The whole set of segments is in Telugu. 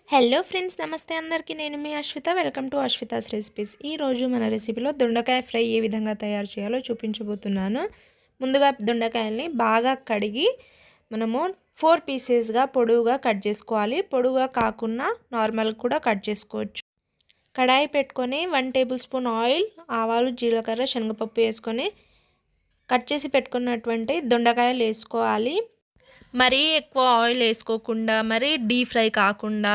హలో ఫ్రెండ్స్, నమస్తే అందరికీ. నేను మీ Ashwitha. Welcome to Ashwitha's recipes. ఈరోజు మన రెసిపీలో దొండకాయ ఫ్రై ఏ విధంగా తయారు చేయాలో చూపించబోతున్నాను. ముందుగా దొండకాయల్ని బాగా కడిగి మనము 4 పీసెస్గా పొడవుగా కట్ చేసుకోవాలి. పొడవుగా కాకుండా నార్మల్ కూడా కట్ చేసుకోవచ్చు. కడాయి పెట్టుకొని 1 టేబుల్ స్పూన్ ఆయిల్, ఆవాలు, జీలకర్ర, శనగపప్పు వేసుకొని కట్ చేసి పెట్టుకున్నటువంటి దొండకాయలు వేసుకోవాలి. మరీ ఎక్కువ ఆయిల్ వేసుకోకుండా, మరీ డీప్ ఫ్రై కాకుండా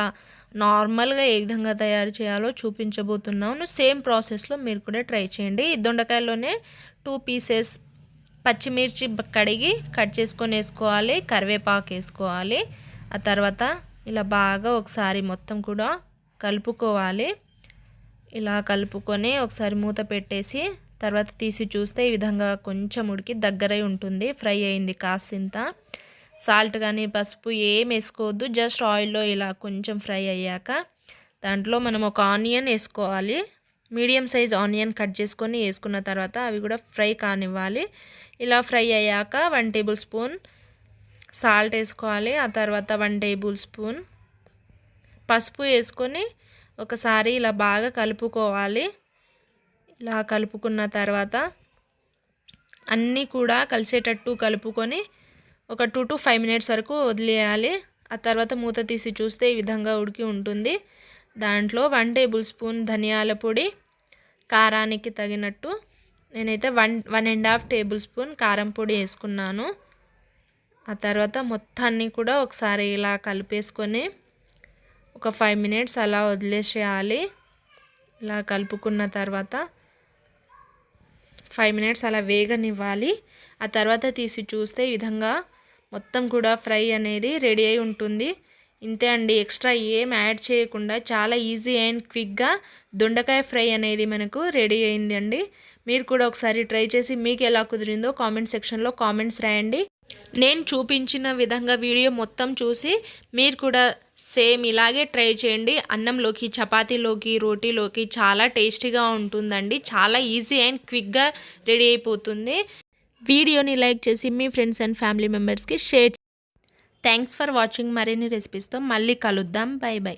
నార్మల్గా ఏ విధంగా తయారు చేయాలో చూపించబోతున్నాను. సేమ్ ప్రాసెస్లో మీరు కూడా ట్రై చేయండి. ఈ దొండకాయలోనే 2 పీసెస్ పచ్చిమిర్చి కడిగి కట్ చేసుకొని వేసుకోవాలి. కరివేపాకు వేసుకోవాలి. ఆ తర్వాత ఇలా బాగా ఒకసారి మొత్తం కూడా కలుపుకోవాలి. ఇలా కలుపుకొని ఒకసారి మూత పెట్టేసి తర్వాత తీసి చూస్తే ఈ విధంగా కొంచెం ఉడికి దగ్గరై ఉంటుంది. ఫ్రై అయింది కాసింత. సాల్ట్ కానీ పసుపు ఏం వేసుకోవద్దు. జస్ట్ ఆయిల్లో ఇలా కొంచెం ఫ్రై అయ్యాక దాంట్లో మనం ఒక ఆనియన్ వేసుకోవాలి. మీడియం సైజ్ ఆనియన్ కట్ చేసుకొని వేసుకున్న తర్వాత అవి కూడా ఫ్రై కానివ్వాలి. ఇలా ఫ్రై అయ్యాక 1 టేబుల్ స్పూన్ సాల్ట్ వేసుకోవాలి. ఆ తర్వాత 1 టేబుల్ స్పూన్ పసుపు వేసుకొని ఒకసారి ఇలా బాగా కలుపుకోవాలి. ఇలా కలుపుకున్న తర్వాత అన్నీ కూడా కలిసేటట్టు కలుపుకొని ఒక 2 to 5 మినిట్స్ వరకు వదిలేయాలి. ఆ తర్వాత మూత తీసి చూస్తే ఈ విధంగా ఉడికి ఉంటుంది. దాంట్లో 1 టేబుల్ స్పూన్ ధనియాల పొడి, కారానికి తగినట్టు నేనైతే 1.5 టేబుల్ స్పూన్ కారం పొడి వేసుకున్నాను. ఆ తర్వాత మొత్తాన్ని కూడా ఒకసారి ఇలా కలిపేసుకొని ఒక 5 మినిట్స్ అలా వదిలేసేయాలి. ఇలా కలుపుకున్న తర్వాత 5 మినిట్స్ అలా వేగనివ్వాలి. ఆ తర్వాత తీసి చూస్తే ఈ విధంగా మొత్తం కూడా ఫ్రై అనేది రెడీ అయి ఉంటుంది. ఇంతే అండి, ఎక్స్ట్రా ఏం యాడ్ చేయకుండా చాలా ఈజీ అండ్ క్విక్గా దొండకాయ ఫ్రై అనేది మనకు రెడీ అయింది అండి. మీరు కూడా ఒకసారి ట్రై చేసి మీకు ఎలా కుదిరిందో కామెంట్ సెక్షన్లో కామెంట్స్ రాయండి. నేను చూపించిన విధంగా వీడియో మొత్తం చూసి మీరు కూడా సేమ్ ఇలాగే ట్రై చేయండి. అన్నంలోకి, చపాతీలోకి, రోటీలోకి చాలా టేస్టీగా ఉంటుందండి. చాలా ఈజీ అండ్ క్విక్గా రెడీ అయిపోతుంది. వీడియోని లైక్ చేసి మీ ఫ్రెండ్స్ అండ్ ఫ్యామిలీ మెంబర్స్కి షేర్. Thanks for watching. మరిన్ని రెసిపీస్తో మళ్ళీ కలుద్దాం. By by.